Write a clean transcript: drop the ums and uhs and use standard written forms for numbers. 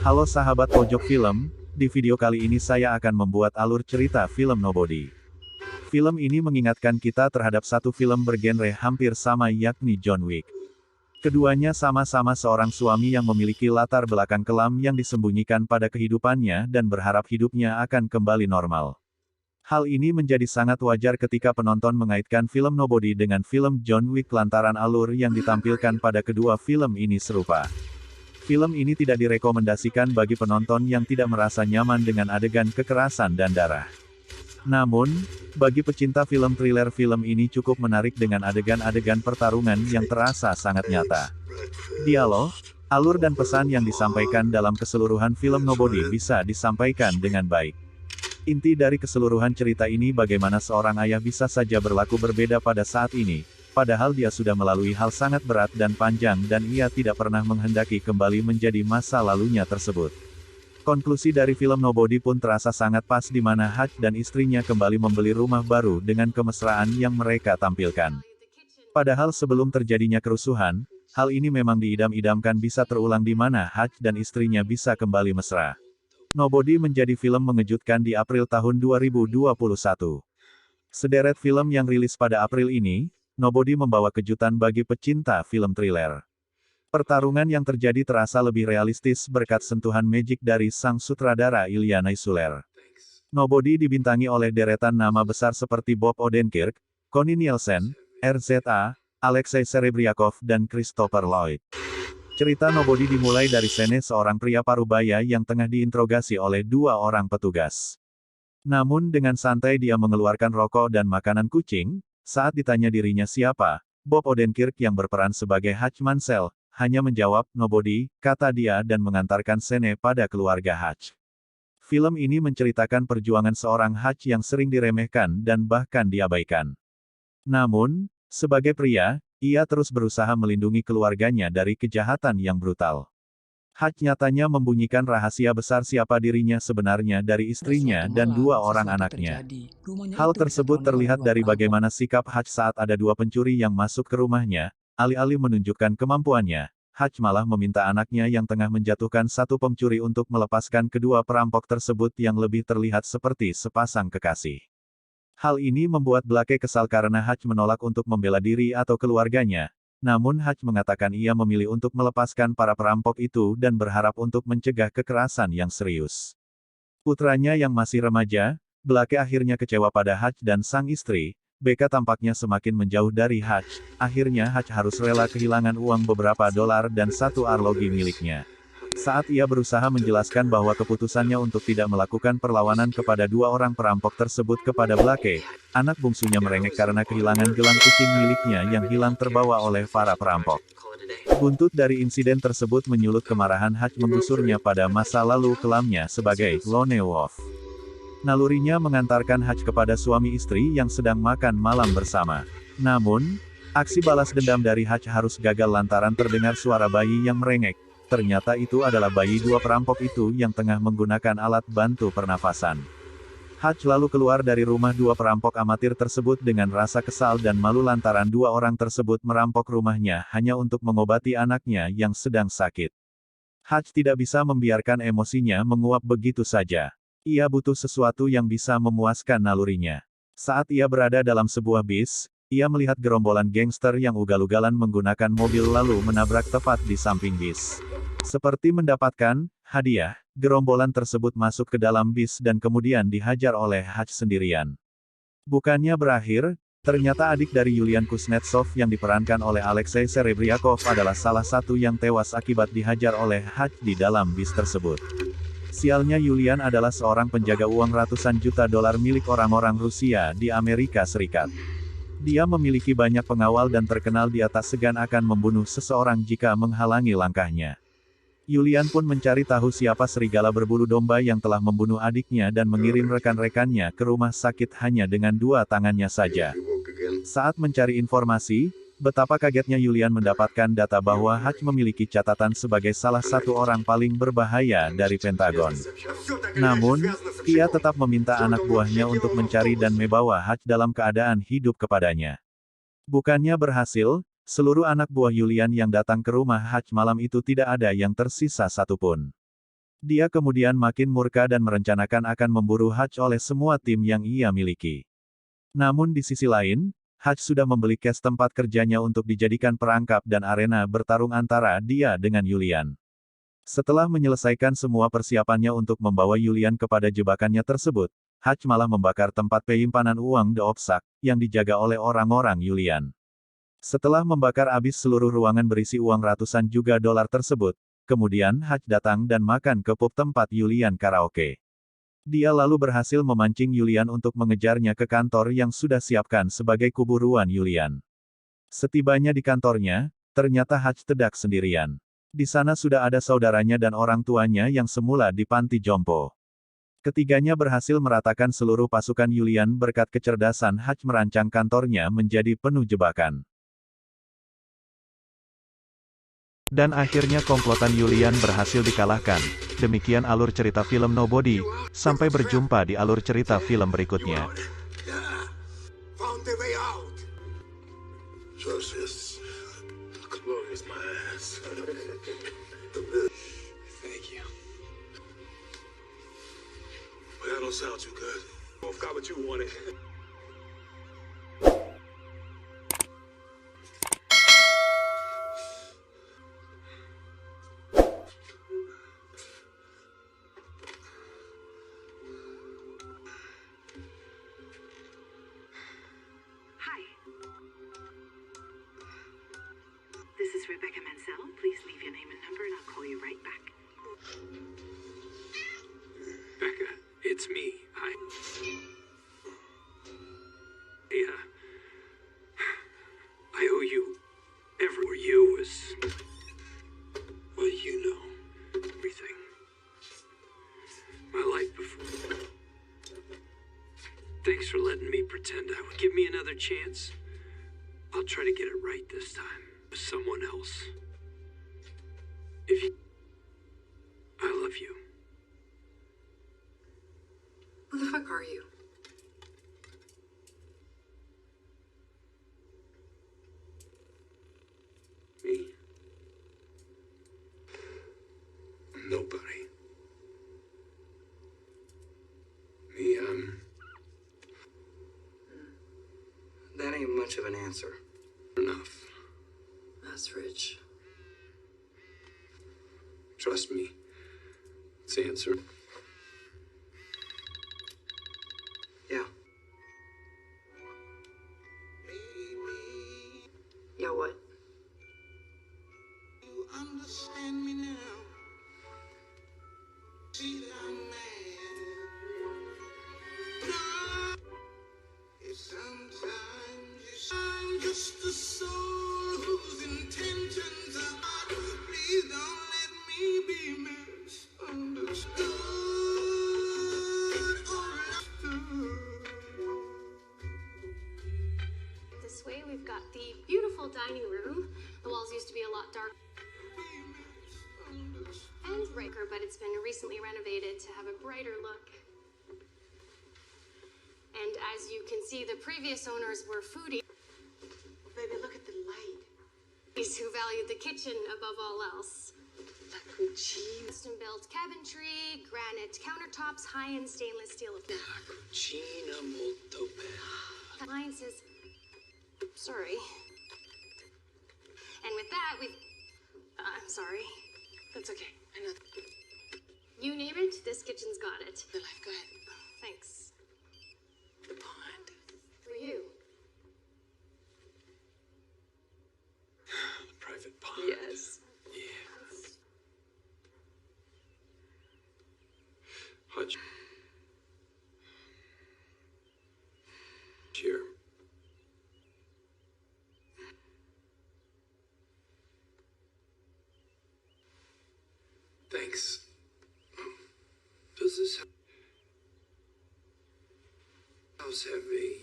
Halo sahabat pojok film, di video kali ini saya akan membuat alur cerita film Nobody. Film ini mengingatkan kita terhadap satu film bergenre hampir sama yakni John Wick. Keduanya sama-sama seorang suami yang memiliki latar belakang kelam yang disembunyikan pada kehidupannya dan berharap hidupnya akan kembali normal. Hal ini menjadi sangat wajar ketika penonton mengaitkan film Nobody dengan film John Wick lantaran alur yang ditampilkan pada kedua film ini serupa. Film ini tidak direkomendasikan bagi penonton yang tidak merasa nyaman dengan adegan kekerasan dan darah. Namun, bagi pecinta film thriller, film ini cukup menarik dengan adegan-adegan pertarungan yang terasa sangat nyata. Dialog, alur dan pesan yang disampaikan dalam keseluruhan film Nobody bisa disampaikan dengan baik. Inti dari keseluruhan cerita ini bagaimana seorang ayah bisa saja berlaku berbeda pada saat ini, padahal dia sudah melalui hal sangat berat dan panjang dan ia tidak pernah menghendaki kembali menjadi masa lalunya tersebut. Konklusi dari film Nobody pun terasa sangat pas di mana Hutch dan istrinya kembali membeli rumah baru dengan kemesraan yang mereka tampilkan. Padahal sebelum terjadinya kerusuhan, hal ini memang diidam-idamkan bisa terulang di mana Hutch dan istrinya bisa kembali mesra. Nobody menjadi film mengejutkan di April tahun 2021. Sederet film yang rilis pada April ini, Nobody membawa kejutan bagi pecinta film thriller. Pertarungan yang terjadi terasa lebih realistis berkat sentuhan magic dari sang sutradara Ilya Naishuller. Nobody dibintangi oleh deretan nama besar seperti Bob Odenkirk, Connie Nielsen, RZA, Alexei Serebriakov dan Christopher Lloyd. Cerita Nobody dimulai dari scene seorang pria parubaya yang tengah diinterogasi oleh dua orang petugas. Namun dengan santai dia mengeluarkan rokok dan makanan kucing, saat ditanya dirinya siapa, Bob Odenkirk yang berperan sebagai Hutch Mansell, hanya menjawab, "Nobody," kata dia dan mengantarkan scene pada keluarga Hutch. Film ini menceritakan perjuangan seorang Hutch yang sering diremehkan dan bahkan diabaikan. Namun, sebagai pria, ia terus berusaha melindungi keluarganya dari kejahatan yang brutal. Hutch nyatanya membunyikan rahasia besar siapa dirinya sebenarnya dari istrinya dan dua orang anaknya. Hal tersebut terlihat dari bagaimana sikap Hutch saat ada dua pencuri yang masuk ke rumahnya, alih-alih menunjukkan kemampuannya, Hutch malah meminta anaknya yang tengah menjatuhkan satu pencuri untuk melepaskan kedua perampok tersebut yang lebih terlihat seperti sepasang kekasih. Hal ini membuat Blake kesal karena Hutch menolak untuk membela diri atau keluarganya, namun Hutch mengatakan ia memilih untuk melepaskan para perampok itu dan berharap untuk mencegah kekerasan yang serius. Putranya yang masih remaja, Blake akhirnya kecewa pada Hutch dan sang istri, Becca tampaknya semakin menjauh dari Hutch, akhirnya Hutch harus rela kehilangan uang beberapa dolar dan satu arloji miliknya. Saat ia berusaha menjelaskan bahwa keputusannya untuk tidak melakukan perlawanan kepada dua orang perampok tersebut kepada Blake, anak bungsunya merengek karena kehilangan gelang kucing miliknya yang hilang terbawa oleh para perampok. Buntut dari insiden tersebut menyulut kemarahan Hutch menggusurnya pada masa lalu kelamnya sebagai lone wolf. Nalurinya mengantarkan Hutch kepada suami istri yang sedang makan malam bersama. Namun, aksi balas dendam dari Hutch harus gagal lantaran terdengar suara bayi yang merengek. Ternyata itu adalah bayi dua perampok itu yang tengah menggunakan alat bantu pernafasan. Hutch lalu keluar dari rumah dua perampok amatir tersebut dengan rasa kesal dan malu lantaran dua orang tersebut merampok rumahnya hanya untuk mengobati anaknya yang sedang sakit. Hutch tidak bisa membiarkan emosinya menguap begitu saja. Ia butuh sesuatu yang bisa memuaskan nalurinya. Saat ia berada dalam sebuah bis, ia melihat gerombolan gangster yang ugal-ugalan menggunakan mobil lalu menabrak tepat di samping bis. Seperti mendapatkan hadiah, gerombolan tersebut masuk ke dalam bis dan kemudian dihajar oleh Hutch sendirian. Bukannya berakhir, ternyata adik dari Yulian Kuznetsov yang diperankan oleh Alexei Serebriakov adalah salah satu yang tewas akibat dihajar oleh Hutch di dalam bis tersebut. Sialnya Yulian adalah seorang penjaga uang ratusan juta dolar milik orang-orang Rusia di Amerika Serikat. Dia memiliki banyak pengawal dan terkenal dia tak segan akan membunuh seseorang jika menghalangi langkahnya. Yulian pun mencari tahu siapa serigala berbulu domba yang telah membunuh adiknya dan mengirim rekan-rekannya ke rumah sakit hanya dengan dua tangannya saja. Saat mencari informasi, betapa kagetnya Yulian mendapatkan data bahwa Hutch memiliki catatan sebagai salah satu orang paling berbahaya dari Pentagon. Namun, ia tetap meminta anak buahnya untuk mencari dan membawa Hutch dalam keadaan hidup kepadanya. Bukannya berhasil, seluruh anak buah Yulian yang datang ke rumah Hutch malam itu tidak ada yang tersisa satupun. Dia kemudian makin murka dan merencanakan akan memburu Hutch oleh semua tim yang ia miliki. Namun di sisi lain, Hutch sudah membeli cash tempat kerjanya untuk dijadikan perangkap dan arena bertarung antara dia dengan Julian. Setelah menyelesaikan semua persiapannya untuk membawa Julian kepada jebakannya tersebut, Hutch malah membakar tempat penyimpanan uang The Opsak, yang dijaga oleh orang-orang Julian. Setelah membakar habis seluruh ruangan berisi uang ratusan juta dolar tersebut, kemudian Hutch datang dan makan ke pub tempat Julian karaoke. Dia lalu berhasil memancing Julian untuk mengejarnya ke kantor yang sudah siapkan sebagai kuburuan Julian. Setibanya di kantornya, ternyata Hutch tidak sendirian. Di sana sudah ada saudaranya dan orang tuanya yang semula di panti jompo. Ketiganya berhasil meratakan seluruh pasukan Julian berkat kecerdasan Hutch merancang kantornya menjadi penuh jebakan. Dan akhirnya komplotan Julian berhasil dikalahkan. Demikian alur cerita film Nobody. Sampai berjumpa di alur cerita film berikutnya. This is Rebecca Mansell. Please leave your name and number and I'll call you right back. Becca, it's me. I owe you everywhere you was, well, you know, everything. My life before. Thanks for letting me pretend I would. Give me another chance. I'll try to get it right this time. With someone else. If you... I love you. Who the fuck are you? Me? I'm nobody. Me, That ain't much of an answer. enough. That's rich. Trust me. It's the answer. Yeah. Yeah, what? You understand me now. See that I'm mad. If sometimes I'm just a soul whose intentions are bad. Please don't let me be misunderstood or understood. This way we've got the beautiful dining room. The walls used to be a lot darker and brighter, but it's been recently renovated to have a brighter look. And as you can see, the previous owners were foodies Baby, look at the light. who valued the kitchen above all else. La cucina. Custom-built cabinetry, granite countertops, high-end stainless steel Cucina molto bene. appliances. Sorry. And with that, we've... I'm sorry. That's okay. I know. You name it, this kitchen's got it. The life, go ahead. Thanks. The pond. For you. The private pond. Yes. Yeah. Hutch. Here. Thanks. Does this house have a